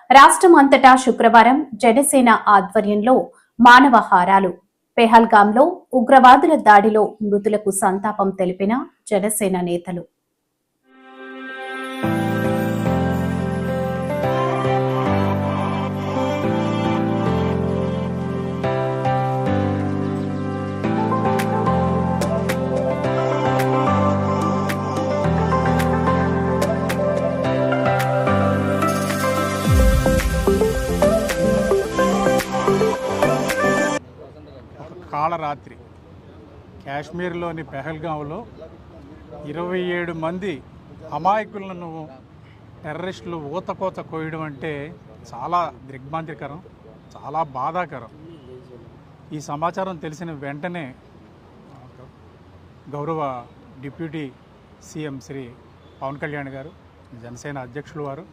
రాష్ట్రం అంతటా శుక్రవారం జనసేన ఆధ్వర్యంలో మానవహారాలు. పెహల్గాంలో ఉగ్రవాదుల దాడిలో మృతులకు సంతాపం తెలిపిన జనసేన నేతలు. కాళరాత్రి కాశ్మీర్లోని పెహల్గాంలో 27 మంది అమాయకులను టెర్రరిస్టులు ఊతకోత కోయడం అంటే చాలా దిగ్భ్రాంతికరం, చాలా బాధాకరం. ఈ సమాచారం తెలిసిన వెంటనే గౌరవ డిప్యూటీ సీఎం శ్రీ పవన్ కళ్యాణ్ గారు, జనసేన అధ్యక్షులు వారు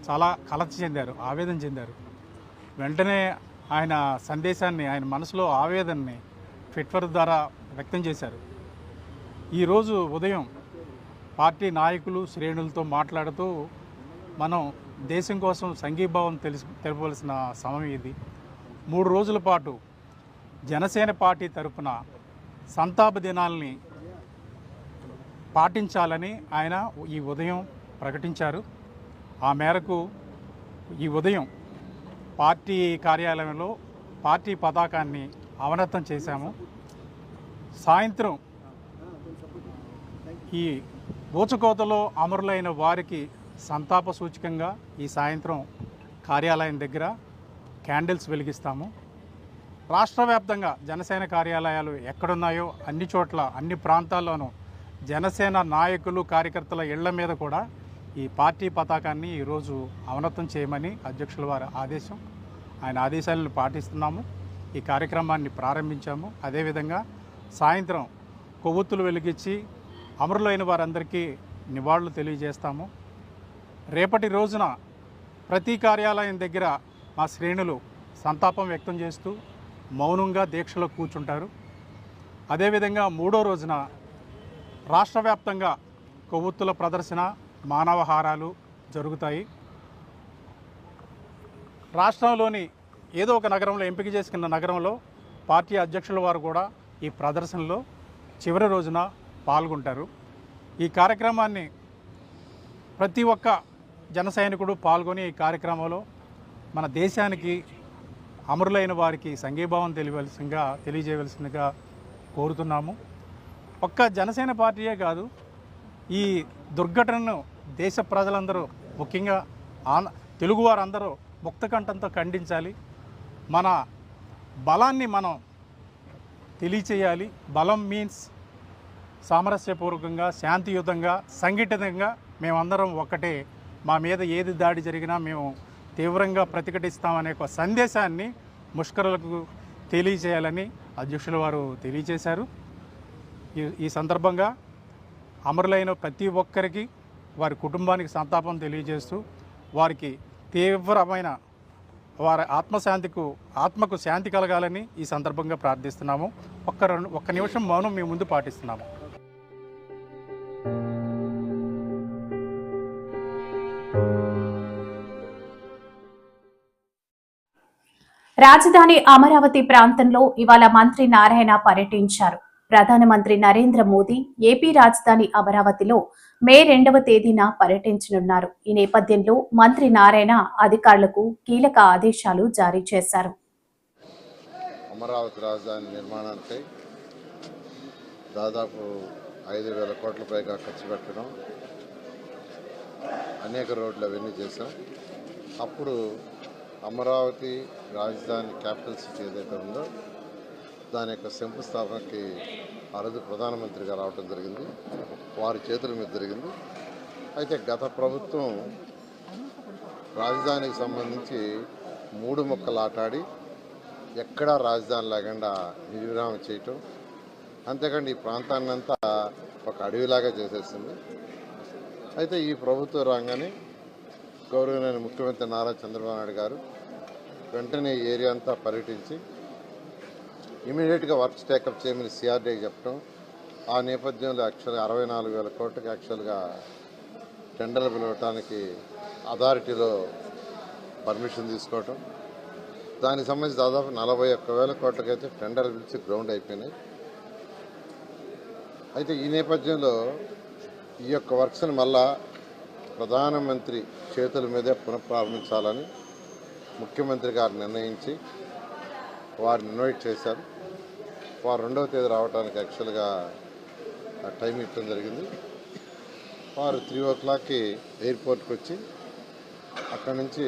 చాలా కలత చెందారు, ఆవేదన చెందారు. వెంటనే ఆయన సందేశాన్ని, ఆయన మనసులో ఆవేదనని ట్విట్టర్ ద్వారా వ్యక్తం చేశారు. ఈరోజు ఉదయం పార్టీ నాయకులు శ్రేణులతో మాట్లాడుతూ మనం దేశం కోసం సంఘీభావం తెలపవలసిన సమయం ఇది. 3 రోజుల పాటు జనసేన పార్టీ తరఫున సంతాప దినాల్ని పాటించాలని ఆయన ఈ ఉదయం ప్రకటించారు. ఆ మేరకు ఈ ఉదయం పార్టీ కార్యాలయంలో పార్టీ పతాకాన్ని అవనతం చేశాము. సాయంత్రం ఈ ఊచకోతలో అమరులైన వారికి సంతాప సూచకంగా ఈ సాయంత్రం కార్యాలయం దగ్గర క్యాండిల్స్ వెలిగిస్తాము. రాష్ట్ర వ్యాప్తంగా జనసేన కార్యాలయాలు ఎక్కడున్నాయో అన్ని చోట్ల, అన్ని ప్రాంతాల్లోనూ జనసేన నాయకులు, కార్యకర్తల ఇళ్ల మీద కూడా ఈ పార్టీ పతాకాన్ని ఈరోజు అవనతం చేయమని అధ్యక్షుల వారి ఆదేశం. ఆయన ఆదేశాలను పాటిస్తున్నాము. ఈ కార్యక్రమాన్ని ప్రారంభించాము. అదేవిధంగా సాయంత్రం కొవ్వొత్తులు వెలిగించి అమరులైన వారందరికీ నివాళులు తెలియజేస్తాము. రేపటి రోజున ప్రతి కార్యాలయం దగ్గర మా శ్రేణులు సంతాపం వ్యక్తం చేస్తూ మౌనంగా దీక్షలో కూర్చుంటారు. అదేవిధంగా 3వ రోజున రాష్ట్ర వ్యాప్తంగా కొవ్వొత్తుల ప్రదర్శన, మానవహారాలు జరుగుతాయి. రాష్ట్రంలోని ఏదో ఒక నగరంలో, ఎంపిక చేసుకున్న నగరంలో పార్టీ అధ్యక్షుల వారు కూడా ఈ ప్రదర్శనలో చివరి రోజున పాల్గొంటారు. ఈ కార్యక్రమాన్ని ప్రతి ఒక్క జన సైనికుడు పాల్గొని ఈ కార్యక్రమంలో మన దేశానికి, అమరులైన వారికి సంఘీభావం తెలియజేయవలసిందిగా కోరుతున్నాము. ఒక్క జనసేన పార్టీయే కాదు, ఈ దుర్ఘటనను దేశ ప్రజలందరూ, ముఖ్యంగా తెలుగువారందరూ ముక్తకంఠంతో ఖండించాలి. మన బలాన్ని మనం తెలియచేయాలి. బలం మీన్స్ సామరస్యపూర్వకంగా, శాంతియుతంగా, సంఘటితంగా మేమందరం ఒక్కటే. మా మీద ఏది దాడి జరిగినా మేము తీవ్రంగా ప్రతిఘటిస్తామనే ఒక సందేశాన్ని ముష్కరులకు తెలియచేయాలని అధ్యక్షుల వారు తెలియచేశారు. ఈ సందర్భంగా అమరులైన ప్రతి ఒక్కరికి, వారి కుటుంబానికి సంతాపం తెలియజేస్తూ వారికి తీవ్రమైన వారి ఆత్మకు శాంతి కలగాలని ఈ సందర్భంగా ప్రార్థిస్తున్నాము. ఒక్క నిమిషం మౌనం మీ ముందు పాటిస్తున్నాము. రాజధాని అమరావతి ప్రాంతంలో ఇవాళ మంత్రి నారాయణ పర్యటించారు. ప్రధానమంత్రి నరేంద్ర మోదీ ఏపీ రాజధాని అమరావతిలో మే 2వ తేదీన పర్యటించనున్నారు. ఈ నేపథ్యంలో మంత్రి నారాయణ అధికారులకు కీలక ఆదేశాలు జారీ చేశారు. అమరావతి రాజధాని నిర్మాణానికి దాదాపు 5,000 కోట్ల పైగా ఖర్చు పెట్టడం, అనేక రోడ్లు అవన్నీ చేశాం. అప్పుడు అమరావతి రాజధాని క్యాపిటల్ సిటీ ఏదైతే ఉందో దాని యొక్క శంకుస్థాపనకి ఆ రోజు ప్రధానమంత్రిగా రావడం జరిగింది. వారి చేతుల మీద జరిగింది. అయితే గత ప్రభుత్వం రాజధానికి సంబంధించి 3 ముక్కలు ఆటాడి ఎక్కడా రాజధాని లేకుండా నిర్విరామం చేయటం, అంతేకాండి ఈ ప్రాంతాన్ని అంతా ఒక అడవిలాగా చేసేసింది. అయితే ఈ ప్రభుత్వం రాగానే గౌరవనీయ ముఖ్యమంత్రి నారా చంద్రబాబు నాయుడు గారు వెంటనే ఈ ఏరియా అంతా పర్యటించి ఇమీడియట్గా వర్క్స్ టేకప్ చేయమని సిఆర్డీకి చెప్పడం, ఆ నేపథ్యంలో యాక్చువల్గా 64,000 కోట్లకి యాక్చువల్గా టెండర్లు పిలవటానికి అథారిటీలో పర్మిషన్ తీసుకోవటం, దానికి సంబంధించి దాదాపు 41,000 కోట్లకైతే టెండర్లు పిలిచి గ్రౌండ్ అయిపోయినాయి. అయితే ఈ నేపథ్యంలో ఈ యొక్క వర్క్స్ని మళ్ళా ప్రధానమంత్రి చేతుల మీదే పునఃప్రారంభించాలని ముఖ్యమంత్రి గారు నిర్ణయించి వారిని ఇన్వైట్ చేశారు. వారు 2వ తేదీ రావడానికి యాక్చువల్గా టైం ఇవ్వడం జరిగింది. వారు 3 o'clockకి ఎయిర్పోర్ట్కి వచ్చి అక్కడి నుంచి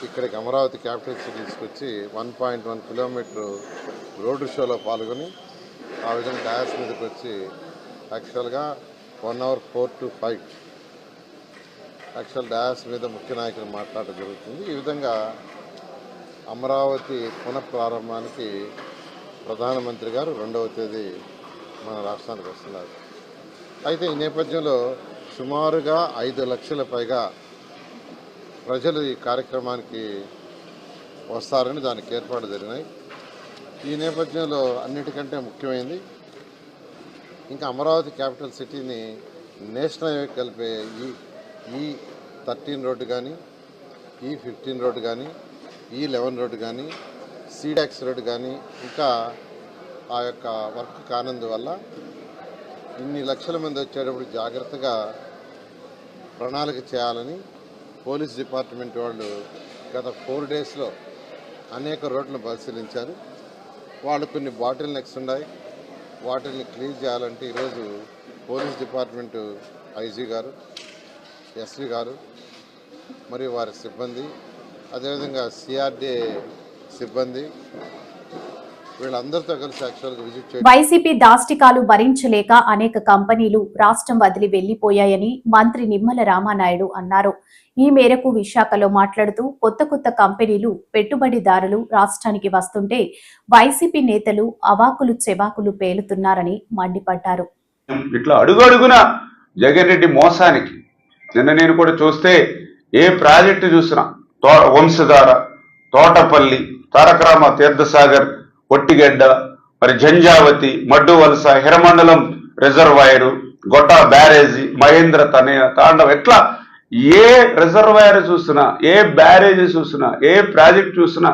ఇక్కడికి అమరావతి క్యాపిటల్ సిటీస్కి వచ్చి 1.1 కిలోమీటర్ రోడ్డు షోలో పాల్గొని ఆ విధంగా డాయస్ మీదకి వచ్చి యాక్చువల్గా 1 hour 4 to 5 యాక్చువల్ డాయస్ మీద ముఖ్య నాయకులు మాట్లాడడం జరుగుతుంది. ఈ విధంగా అమరావతి పునఃప్రారంభానికి ప్రధానమంత్రి గారు 2వ తేదీ మన రాష్ట్రానికి వస్తున్నారు. అయితే ఈ నేపథ్యంలో సుమారుగా 5 లక్షల పైగా ప్రజలు ఈ కార్యక్రమానికి వస్తారని దానికి ఏర్పాటు జరిగినాయి. ఈ నేపథ్యంలో అన్నిటికంటే ముఖ్యమైనది ఇంకా అమరావతి క్యాపిటల్ సిటీని నేషనల్ హైవే కలిపే ఈ 13 రోడ్డు కానీ, ఈ 15 రోడ్డు కానీ, ఈ 11 రోడ్డు కానీ, సీడాక్స్ రోడ్డు కానీ ఇంకా ఆ యొక్క వర్క్ కానందువల్ల ఇన్ని లక్షల మంది వచ్చేటప్పుడు జాగ్రత్తగా ప్రణాళిక చేయాలని పోలీస్ డిపార్ట్మెంట్ వాళ్ళు గత 4 daysలో అనేక రోడ్లను పరిశీలించారు. వాళ్ళు కొన్ని బాటిల్ నెక్స్ ఉన్నాయి, వాటిని క్లీన్ చేయాలంటే ఈరోజు పోలీస్ డిపార్ట్మెంటు ఐజీ గారు, ఎస్పీ గారు మరియు వారి సిబ్బంది, అదేవిధంగా సిఆర్డీఏ సిబ్బంది వీళ్ళందరితో కలిసి యాక్చువల్గా విజిట్ చేయడం. వైసీపీ దాష్టికాలు భరించలేక అనేక కంపెనీలు రాష్ట్రం వదిలి వెళ్లిపోయాయని మంత్రి నిమ్మల రామానాయుడు అన్నారు. ఈ మేరకు విశాఖలో మాట్లాడుతూ కొత్త కంపెనీలు, పెట్టుబడిదారులు రాష్ట్రానికి వస్తుంటే వైసీపీ నేతలు అవాకులు చెవాకులు పేలుతున్నారని మండిపడ్డారు. ఇట్లా అడుగడుగున జగన్ రెడ్డి మోసానికి నిన్న నేను కూడా చూస్తే ఏ ప్రాజెక్టు చూసినా వంశధార, తోటపల్లి, తారకరామ తీర్థసాగర్, ఒట్టిగడ్డ, మరి జంజావతి, మడ్డు వలస, హిరమండలం రిజర్వాయరు, గొట్టా బ్యారేజీ, మహేంద్ర తాండవ, ఎట్లా ఏ రిజర్వాయర్ చూసినా, ఏ బ్యారేజీ చూసినా, ఏ ప్రాజెక్ట్ చూసినా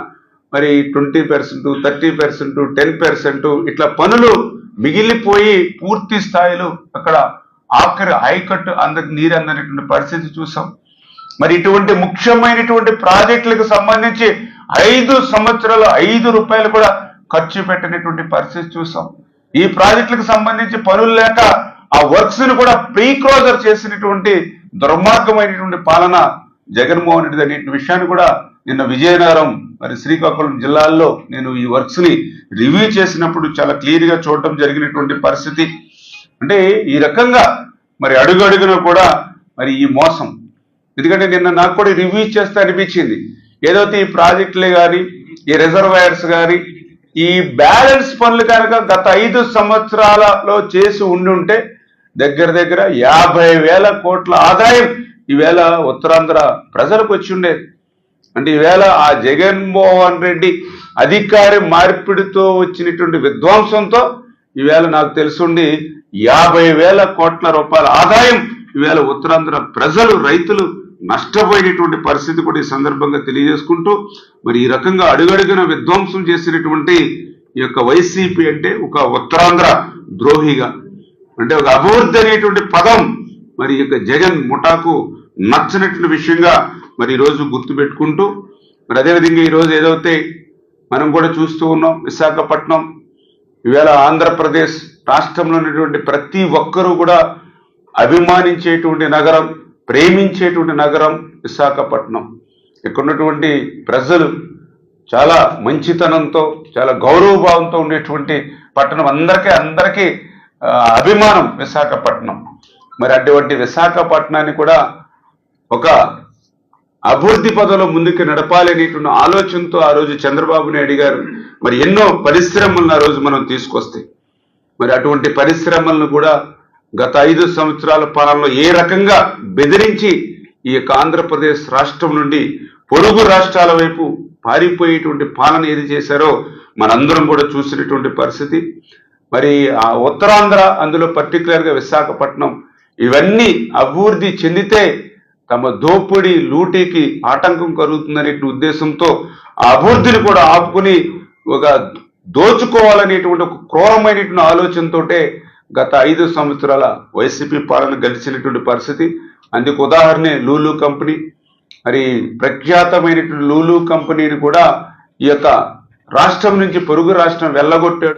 మరి 20%, 30%, 10% ఇట్లా పనులు మిగిలిపోయి పూర్తి స్థాయిలో అక్కడ ఆఖరి హైకట్టు నీరు అందనేటువంటి పరిస్థితి చూసాం. మరి ఇటువంటి ముఖ్యమైనటువంటి ప్రాజెక్టులకు సంబంధించి 5 సంవత్సరాలు 5 రూపాయలు కూడా ఖర్చు పెట్టినటువంటి పరిస్థితి చూసాం. ఈ ప్రాజెక్టులకు సంబంధించి పనులు లేక ఆ వర్క్స్ ను కూడా ప్రీ క్లోజర్ చేసినటువంటి దుర్మార్గమైనటువంటి పాలన జగన్మోహన్ రెడ్డి అనే విషయాన్ని కూడా నిన్న విజయనగరం మరి శ్రీకాకుళం జిల్లాల్లో నేను ఈ వర్క్స్ ని రివ్యూ చేసినప్పుడు చాలా క్లియర్ గా చూడటం జరిగినటువంటి పరిస్థితి. అంటే ఈ రకంగా మరి అడుగడుగున కూడా మరి ఈ మోసం, ఎందుకంటే నిన్న నాకు కూడా రివ్యూ చేస్తే అనిపించింది ఏదైతే ఈ ప్రాజెక్టులే కానీ, ఈ రిజర్వాయర్స్ కానీ, ఈ బ్యాలెన్స్ పనులు కనుక గత 5 సంవత్సరాలలో చేసి ఉండుంటే దగ్గర 50,000 కోట్ల ఆదాయం ఈవేళ ఉత్తరాంధ్ర ప్రజలకు వచ్చి ఉండేది. అంటే ఈవేళ ఆ జగన్మోహన్ రెడ్డి అధికారి మార్పిడితో వచ్చినటువంటి విధ్వంసంతో ఈవేళ నాకు తెలుసుండి 50,000 కోట్ల రూపాయల ఆదాయం ఈవేళ ఉత్తరాంధ్ర ప్రజలు, రైతులు నష్టపోయినటువంటి పరిస్థితి కూడా ఈ సందర్భంగా తెలియజేసుకుంటూ మరి ఈ రకంగా అడుగడుగున విధ్వంసం చేసినటువంటి ఈ యొక్క వైసీపీ అంటే ఒక ఉత్తరాంధ్ర ద్రోహిగా, అంటే ఒక అభివృద్ధి అనేటువంటి పదం మరి యొక్క జగన్ ముఠాకు నచ్చినటువంటి విషయంగా మరి ఈరోజు గుర్తుపెట్టుకుంటూ మరి అదేవిధంగా ఈరోజు ఏదైతే మనం కూడా చూస్తూ ఉన్నాం, విశాఖపట్నం ఈవేళ ఆంధ్రప్రదేశ్ రాష్ట్రంలో ఉన్నటువంటి ప్రతి ఒక్కరూ కూడా అభిమానించేటువంటి నగరం, ప్రేమించేటువంటి నగరం విశాఖపట్నం. ఇక్కడ ఉన్నటువంటి ప్రజలు చాలా మంచితనంతో, చాలా గౌరవభావంతో ఉండేటువంటి పట్టణం, అందరికీ అభిమానం విశాఖపట్నం. మరి అటువంటి విశాఖపట్నాన్ని కూడా ఒక అభివృద్ధి పదంలో ముందుకు నడపాలి అనేటువంటి ఆలోచనతో ఆ రోజు చంద్రబాబు నాయుడు గారు మరి ఎన్నో పరిశ్రమలను ఆ రోజు మనం తీసుకొస్తే మరి అటువంటి పరిశ్రమలను కూడా గత 5 సంవత్సరాల పాలనలో ఏ రకంగా బెదిరించి ఈ యొక్క ఆంధ్రప్రదేశ్ రాష్ట్రం నుండి పొరుగు రాష్ట్రాల వైపు పారిపోయేటువంటి పాలన ఏది చేశారో మనందరం కూడా చూసినటువంటి పరిస్థితి. మరి ఆ ఉత్తరాంధ్ర, అందులో పర్టికులర్గా విశాఖపట్నం, ఇవన్నీ అభివృద్ధి చెందితే తమ దోపిడీ లూటీకి ఆటంకం కలుగుతుందనే ఉద్దేశంతో ఆ అభివృద్ధిని కూడా ఆపుకుని ఒక దోచుకోవాలనేటువంటి ఒక క్రూరమైనటువంటి ఆలోచనతోటే గత 5 సంవత్సరాల వైసీపీ పాలన గడిచినటువంటి పరిస్థితి. అందుకు ఉదాహరణే లూలు కంపెనీ. మరి ప్రఖ్యాతమైనటువంటి లూలు కంపెనీని కూడా ఈ యొక్క రాష్ట్రం నుంచి పొరుగు రాష్ట్రం వెళ్ళగొట్టాడు.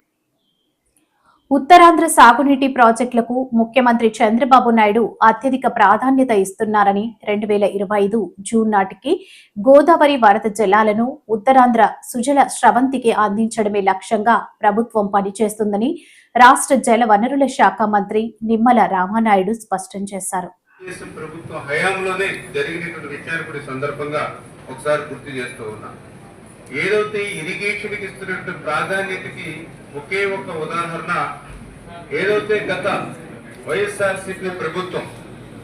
ఉత్తరాంధ్ర సాగునీటి ప్రాజెక్టులకు ముఖ్యమంత్రి చంద్రబాబు నాయుడు అత్యధిక ప్రాధాన్యత ఇస్తున్నారని 2025 జూన్ నాటికి గోదావరి వరద జలాలను ఉత్తరాంధ్ర సుజల స్రవంతికి అందించడమే లక్ష్యంగా ప్రభుత్వం పనిచేస్తుందని రాష్ట్ర జల వనరుల శాఖ మంత్రి నిమ్మల రామానాయుడు స్పష్టం చేశారు. ప్రభుత్వ హయాంలోనే జరిగినటువంటి విషయాన్ని కూడా సందర్భంగా ఒకసారి గుర్తు చేస్తూ ఉన్నా. ఏదైతే ఇరిగేషన్కి ఇస్తున్నటువంటి ప్రాధాన్యతకి ఒకే ఒక ఉదాహరణ, ఏదైతే గత వైఎస్ఆర్సీపీ ప్రభుత్వం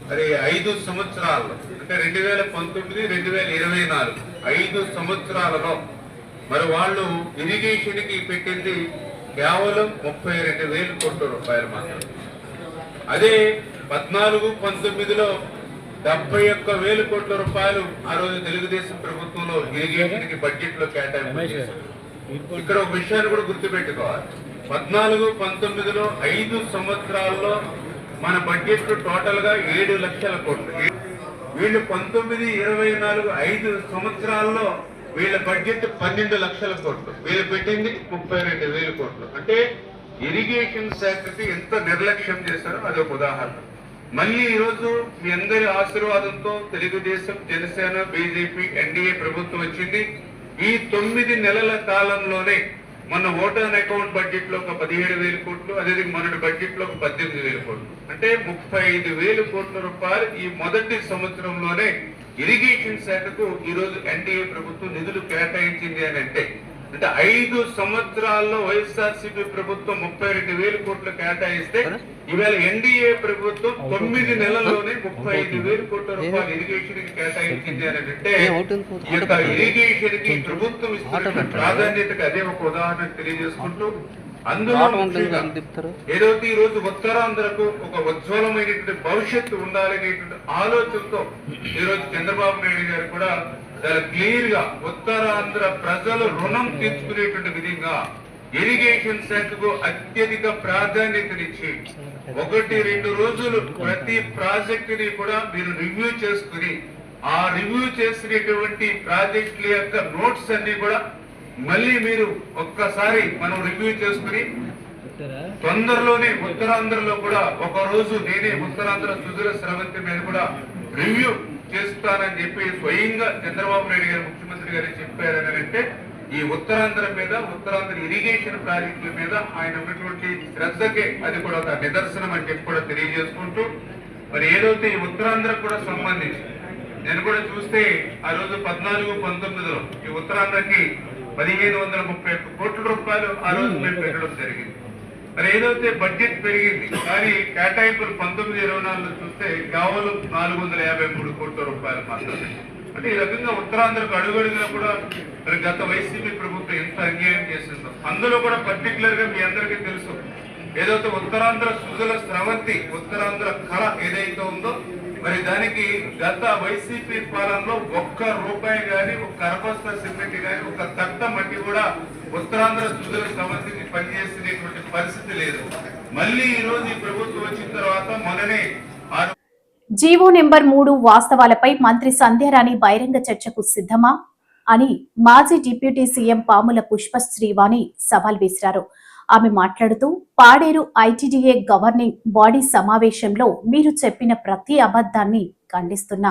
మరి 5 సంవత్సరాల్లో, అంటే 2019, 2024 5 సంవత్సరాలలో మరి వాళ్ళు ఇరిగేషన్ కి పెట్టింది కేవలం 32,000 కోట్ల రూపాయలు మాత్రమే. అదే 14-19లో 71,000 కోట్ల రూపాయలు ఆ రోజు తెలుగుదేశం ప్రభుత్వంలో ఇరిగేషన్ కి బడ్జెట్ లో కేటాయింపు చేశారు. ఇక్కడ ఒక విషయాన్ని కూడా గుర్తుపెట్టుకోవాలి. 14-19లో 5 సంవత్సరాల్లో మన బడ్జెట్ టోటల్ గా 7 లక్షల కోట్లు. వీళ్ళు 19-24 5 సంవత్సరాల్లో వీళ్ళ బడ్జెట్ 12 లక్షల కోట్లు. వీళ్ళు పెట్టింది 32,000 కోట్లు. అంటే ఇరిగేషన్ శాఖకి ఎంత నిర్లక్ష్యం చేశారో అదొక ఉదాహరణ. మళ్ళీ ఈరోజు మీ అందరి ఆశీర్వాదంతో తెలుగుదేశం, జనసేన, బీజేపీ, ఎన్డీఏ ప్రభుత్వం వచ్చింది. ఈ 9 నెలల కాలంలోనే మన ఓటాన్ అకౌంట్ బడ్జెట్ లో ఒక 17,000 కోట్లు, అదే మొన్నటి బడ్జెట్ లో ఒక 18,000 కోట్లు, అంటే 35,000 కోట్ల రూపాయలు ఈ మొదటి సంవత్సరంలోనే ఇరిగేషన్ శాఖకు ఈ రోజు ఎన్డీఏ ప్రభుత్వం నిధులు కేటాయించింది అని అంటే 5 సంవత్సరాల్లో వైఎస్ఆర్సీపీ ప్రభుత్వం 32,000 కోట్లు కేటాయిస్తే ఇవాళ ఎన్డీఏ ప్రభుత్వం 9 నెలల్లోనే 35,000 కోట్ల రూపాయలు ఇరిగేషన్ కి కేటాయించింది అని అంటే ఈ యొక్క ఇరిగేషన్ కి ప్రభుత్వం ఇస్తున్న ప్రాధాన్యతకు అదే ఒక ఉదాహరణ తెలియజేసుకుంటూ, అందులో ఏదైతే ఈ రోజు ఉత్తరాంధ్రకు ఒక ఉజ్వలమైనటువంటి భవిష్యత్తు ఉండాలనేటువంటి ఆలోచనతో ఈ రోజు చంద్రబాబు నాయుడు గారు కూడా చాలా క్లియర్ గా ఉత్తరాంధ్ర ప్రజలు రుణం తీర్చుకునేటువంటి విధంగా ఇరిగేషన్ శాఖకు అత్యధిక ప్రాధాన్యతనిచ్చి 1-2 రోజులు ప్రతి ప్రాజెక్ట్ ని కూడా మీరు రివ్యూ చేసుకుని ఆ రివ్యూ చేసినటువంటి ప్రాజెక్టుల యొక్క నోట్స్ అన్ని కూడా మళ్ళీ మీరు ఒక్కసారి మనం రివ్యూ చేసుకుని తొందరలోనే ఉత్తరాంధ్రలో కూడా ఒక రోజు నేనే ఉత్తరాంధ్ర సుజల స్రవంతి మీద కూడా రివ్యూ చేస్తానని చెప్పి స్వయంగా చంద్రబాబు నాయుడు గారు ముఖ్యమంత్రి గారు చెప్పారని అంటే ఈ ఉత్తరాంధ్ర మీద, ఉత్తరాంధ్ర ఇరిగేషన్ ప్రాజెక్టుల మీద ఆయన ఉన్నటువంటి శ్రద్ధకే అది కూడా ఒక నిదర్శనం అని చెప్పి కూడా తెలియజేసుకుంటూ, మరి ఏదైతే ఈ ఉత్తరాంధ్ర కూడా సంబంధించి నేను కూడా చూస్తే ఆ రోజు 14-19లో ఈ ఉత్తరాంధ్రకి 1,531 కోట్ల రూపాయలు ఆ రోజు మేము పెట్టడం జరిగింది. మరి ఏదైతే బడ్జెట్ పెరిగింది కానీ కేటాయింపులు 19-24లో చూస్తే కేవలం 453 కోట్ల రూపాయలు మాత్రమే. అంటే ఈ రకంగా ఉత్తరాంధ్రకు అడుగడుగునా కూడా మరి గత వైసీపీ ప్రభుత్వం ఎంత అన్యాయం చేసిందో, అందులో కూడా పర్టికులర్ గా మీ అందరికీ తెలుసు ఏదైతే ఉత్తరాంధ్ర సుజల స్రవంతి, ఉత్తరాంధ్ర కళ ఏదైతే ఉందో మరి దానికి గత వైసీపీ పాలనలో 1 రూపాయి గాని, 1 అరబస్తా సిమెంట్ గాని, 1 తట్ట మట్టి కూడా ఉత్తరాంధ్ర సుజల స్రవంతికి పనిచేసినటువంటి పరిస్థితి లేదు. మళ్ళీ ఈ రోజు ఈ ప్రభుత్వం వచ్చిన తర్వాత మొన్ననే జీవో నెంబర్ 3 వాస్తవాలపై మంత్రి సంధ్యారాణి బహిరంగ చర్చకు సిద్ధమా అని మాజీ డిప్యూటీ సీఎం పాముల పుష్ప శ్రీవాణి సవాల్ విసిరారు. ఆమె మాట్లాడుతూ, పాడేరు ఐటీడీఏ గవర్నింగ్ బాడీ సమావేశంలో మీరు చెప్పిన ప్రతి అబద్ధాన్ని ఖండిస్తున్నా.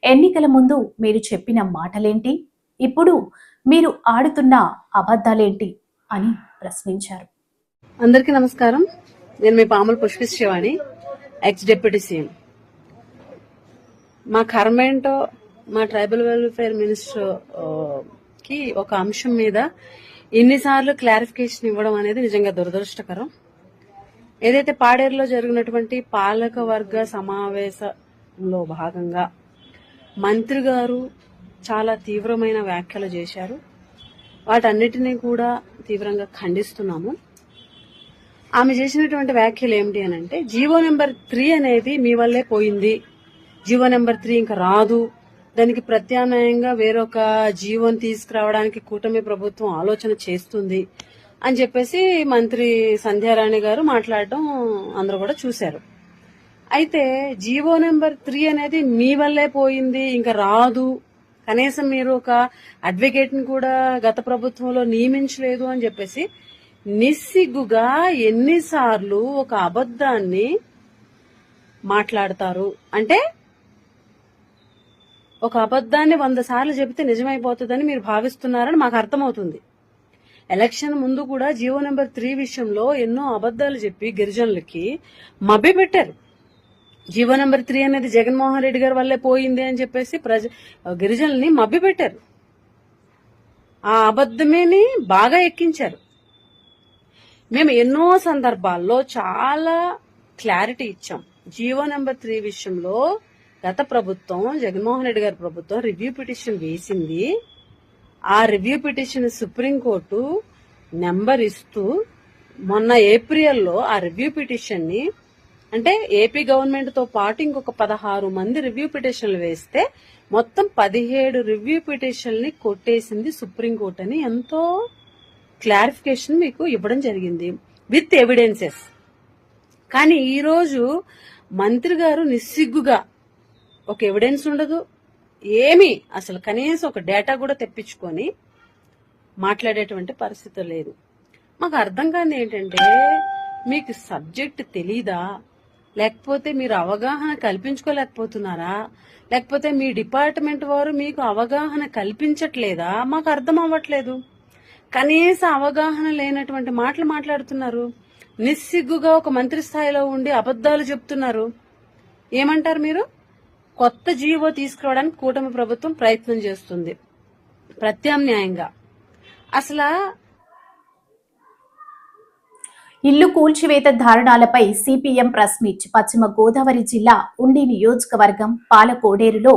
ఎన్నికల ముందు మీరు చెప్పిన మాటలేంటి, ఇప్పుడు మీరు ఆడుతున్న అబద్ధాలేంటి అని ప్రశ్నించారు. అందరికీ నమస్కారం. నేను మీ Pamula Pushpa Srivani, ex deputy CM. మా కర్మేంటో మా ట్రైబల్ వెల్ఫేర్ మినిస్టర్ కి ఒక అంశం మీద ఇన్నిసార్లు క్లారిఫికేషన్ ఇవ్వడం అనేది నిజంగా దురదృష్టకరం. ఏదైతే పాడేరులో జరిగినటువంటి పాలక వర్గ సమావేశంలో భాగంగా మంత్రి గారు చాలా తీవ్రమైన వ్యాఖ్యలు చేశారు. వాటన్నిటినీ కూడా తీవ్రంగా ఖండిస్తున్నాము. ఆమె చేసినటువంటి వ్యాఖ్యలు ఏమిటి అని అంటే, జీవో నెంబర్ 3 అనేది మీ వల్లే పోయింది, జీవో నెంబర్ 3 ఇంకా రాదు, దానికి ప్రత్యామ్నాయంగా వేరొక జీవోని తీసుకురావడానికి కూటమి ప్రభుత్వం ఆలోచన చేస్తుంది అని చెప్పేసి మంత్రి సంధ్యారాణి గారు మాట్లాడడం అందరూ కూడా చూశారు. అయితే జీవో నెంబర్ 3 అనేది మీ వల్లే పోయింది, ఇంకా రాదు, కనీసం మీరు ఒక అడ్వకేట్ ని కూడా గత ప్రభుత్వంలో నియమించలేదు అని చెప్పేసి నిస్సిగ్గుగా ఎన్నిసార్లు ఒక అబద్ధాన్ని మాట్లాడతారు అంటే, ఒక అబద్ధాన్ని 100 సార్లు చెబితే నిజమైపోతుందని మీరు భావిస్తున్నారని మాకు అర్థమవుతుంది. ఎలక్షన్ ముందు కూడా జీవో నెంబర్ 3 విషయంలో ఎన్నో అబద్ధాలు చెప్పి గిరిజనులకి మభ్య పెట్టారు. జీవో నెంబర్ 3 అనేది జగన్మోహన్ రెడ్డి గారి వల్లే పోయింది అని చెప్పేసి గిరిజనుల్ని మభ్య పెట్టారు. ఆ అబద్ధమేని బాగా ఎక్కించారు. మేము ఎన్నో సందర్భాల్లో చాలా క్లారిటీ ఇచ్చాం. జీవో నెంబర్ 3 విషయంలో గత ప్రభుత్వం, జగన్మోహన్ రెడ్డి గారి ప్రభుత్వం రివ్యూ పిటిషన్ వేసింది. ఆ రివ్యూ పిటిషన్ సుప్రీంకోర్టు నెంబర్ ఇస్తూ మొన్న ఏప్రిల్లో ఆ రివ్యూ పిటిషన్ ని, అంటే ఏపీ గవర్నమెంట్ తో పాటు ఇంకొక 16 మంది రివ్యూ పిటిషన్లు వేస్తే మొత్తం 17 రివ్యూ పిటిషన్లు కొట్టేసింది సుప్రీంకోర్టు అని ఎంతో క్లారిఫికేషన్ మీకు ఇవ్వడం జరిగింది విత్ ఎవిడెన్సెస్. కానీ ఈరోజు మంత్రి గారు నిస్సిగ్గుగా ఒక ఎవిడెన్స్ ఉండదు, ఏమీ అసలు కనీసం ఒక డేటా కూడా తెప్పించుకొని మాట్లాడేటువంటి పరిస్థితి లేదు. మాకు అర్థం కాని ఏంటంటే, మీకు సబ్జెక్ట్ తెలీదా, లేకపోతే మీరు అవగాహన కల్పించుకోలేకపోతున్నారా, లేకపోతే మీ డిపార్ట్మెంట్ వారు మీకు అవగాహన కల్పించట్లేదా, మాకు అర్థం అవ్వట్లేదు. కనీస అవగాహన లేనటువంటి మాటలు మాట్లాడుతున్నారు. నిస్సిగ్గుగా ఒక మంత్రి స్థాయిలో ఉండి అబద్ధాలు చెప్తున్నారు. ఏమంటారు మీరు? కొత్త జీవో తీసుకురావడానికి కూటమి ప్రభుత్వం ప్రయత్నం చేస్తుంది ప్రత్యామ్నాయంగా. అసలు ఇల్లు కూల్చివేత దారుణాలపై సిపిఎం ప్రెస్ మీట్. పశ్చిమ గోదావరి జిల్లా ఉండి నియోజకవర్గం పాలకోడేరులో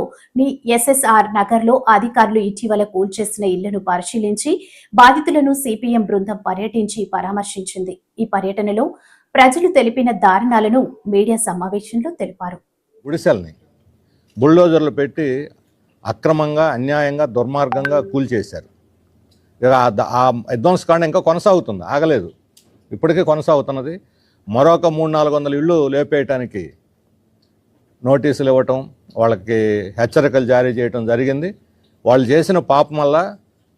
ఎస్ఎస్ఆర్ నగర్లో అధికారులు ఇటీవల కూల్చేసిన ఇళ్లను పరిశీలించి బాధితులను సిపిఎం బృందం పర్యటించి పరామర్శించింది. ఈ పర్యటనలో ప్రజలు తెలిపిన దారుణాలను మీడియా సమావేశంలో తెలిపారు. గుడిసెల్ని బుల్డోజర్లు పెట్టి అక్రమంగా, అన్యాయంగా, దుర్మార్గంగా కూల్చేశారు. ఆ విధ్వంసకాండ ఇంకా కొనసాగుతుంది, ఆగలేదు, ఇప్పటికే కొనసాగుతున్నది. మరొక 300-400 ఇళ్ళు లేపేయటానికి నోటీసులు ఇవ్వటం, వాళ్ళకి హెచ్చరికలు జారీ చేయటం జరిగింది. వాళ్ళు చేసిన పాపం వల్ల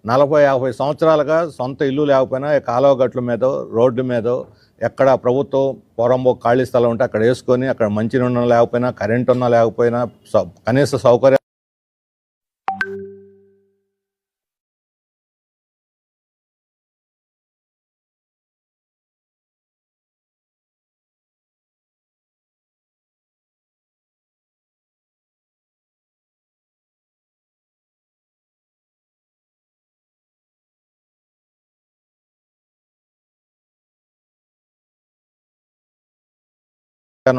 40-50 సంవత్సరాలుగా సొంత ఇల్లు లేకపోయినా కాలువ గట్ల మీదో, రోడ్డు మీదో, ఎక్కడ ప్రభుత్వం పొరంబో ఖాళీ స్థలం ఉంటే అక్కడ వేసుకొని, అక్కడ మంచినీళ్ళు లేకపోయినా, కరెంట్ ఉన్నా లేకపోయినా, కనీస సౌకర్యం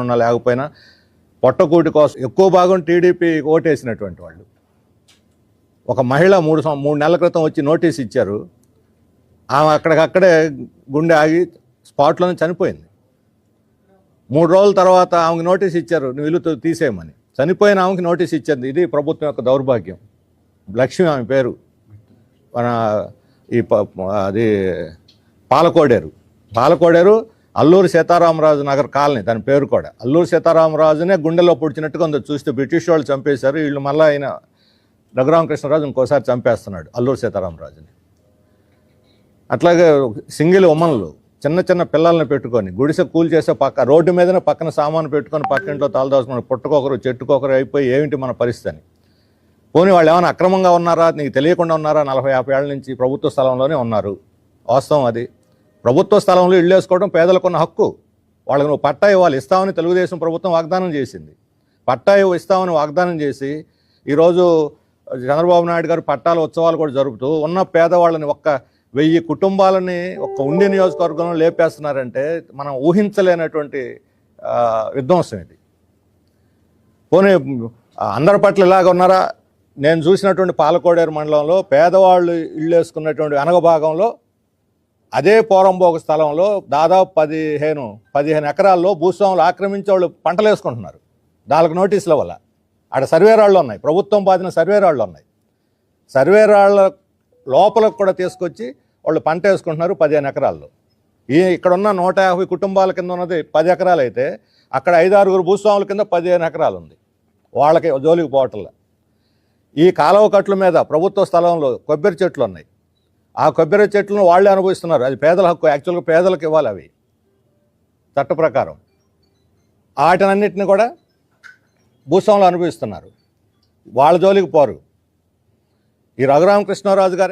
ఉన్నా లేకపోయినా పొట్టకూటి కోసం ఎక్కువ భాగం టీడీపీ ఓటేసినటువంటి వాళ్ళు. ఒక మహిళ 3 నెలల క్రితం వచ్చి నోటీస్ ఇచ్చారు. ఆమె అక్కడికక్కడే గుండె ఆగి స్పాట్లోనే చనిపోయింది. 3 రోజుల తర్వాత ఆమెకు నోటీస్ ఇచ్చారు, నువ్వు ఇల్లు తీసేయమని. చనిపోయిన ఆమెకి నోటీస్ ఇచ్చింది. ఇది ప్రభుత్వం యొక్క దౌర్భాగ్యం. లక్ష్మి ఆమె పేరు. మన అది పాలకోడేరు అల్లూరి సీతారామరాజు నగర్ కాలనీ, దాని పేరు కూడా. అల్లూరి సీతారామరాజునే గుండెలో పొడిచినట్టుగా ఉంది చూస్తే. బ్రిటిష్ వాళ్ళు చంపేశారు, వీళ్ళు మళ్ళీ ఆయన రఘురామకృష్ణరాజు ఇంకోసారి చంపేస్తున్నాడు అల్లూరి సీతారామరాజుని. అట్లాగే సింగిల్ ఉమ్మన్లు చిన్న చిన్న పిల్లల్ని పెట్టుకొని గుడిసె కూల్చేసే రోడ్డు మీదనే పక్కన సామాను పెట్టుకొని పక్కింట్లో తలదాచుకుని పుట్టకొకరు చెట్టుకొకరు అయిపోయి ఏమిటి మన పరిస్థితి అని. పోనీ వాళ్ళు ఏమైనా అక్రమంగా ఉన్నారా, నీకు తెలియకుండా ఉన్నారా? 40-50 ఏళ్ల నుంచి ప్రభుత్వ స్థలంలోనే ఉన్నారు. వాస్తవం అది. ప్రభుత్వ స్థలంలో ఇళ్ళు వేసుకోవడం పేదలకున్న హక్కు. వాళ్ళకి నువ్వు పట్టా ఇవ్వాలి. ఇస్తామని తెలుగుదేశం ప్రభుత్వం వాగ్దానం చేసింది. పట్టా ఇస్తామని వాగ్దానం చేసి ఈరోజు చంద్రబాబు నాయుడు గారు పట్టాల ఉత్సవాలు కూడా జరుపుతూ ఉన్న పేదవాళ్ళని 1000 కుటుంబాలని ఒక్క ఉండి నియోజకవర్గంలో లేపేస్తున్నారంటే మనం ఊహించలేనటువంటి విధ్వంసం ఇది. పోనీ అందరి పట్ల ఇలాగ ఉన్నారా? నేను చూసినటువంటి పాలకోడేరు మండలంలో పేదవాళ్ళు ఇళ్ళు వేసుకున్నటువంటి వెనక భాగంలో అదే పోరంబోకు స్థలంలో దాదాపు 15 ఎకరాల్లో భూస్వాములు ఆక్రమించి వాళ్ళు పంటలు వేసుకుంటున్నారు 4 నోటీసుల వల్ల. ఆడ సర్వే రాళ్ళు ఉన్నాయి, ప్రభుత్వం బాధిన సర్వే రాళ్ళు ఉన్నాయి. సర్వే రాళ్ళ లోపలకు కూడా తీసుకొచ్చి వాళ్ళు పంట వేసుకుంటున్నారు 15 ఎకరాల్లో. ఇక్కడ ఉన్న 150 కుటుంబాల కింద ఉన్నది 10 ఎకరాలు అయితే అక్కడ 5-6 భూస్వాముల కింద 15 ఎకరాలు ఉంది. వాళ్ళకి జోలికి పోవట్ల. ఈ కాలువ కట్ల మీద ప్రభుత్వ స్థలంలో కొబ్బరి చెట్లు ఉన్నాయి. ఆ కొబ్బరి చెట్లను వాళ్ళే అనుభవిస్తున్నారు. అది పేదల హక్కు, యాక్చువల్గా పేదలకు ఇవ్వాలి అవి చట్ట ప్రకారం. వాటినన్నిటిని కూడా భూస్వాములు అనుభవిస్తున్నారు. వాళ్ళ జోలికి పోరు. ఈ రఘురామకృష్ణరాజు గారు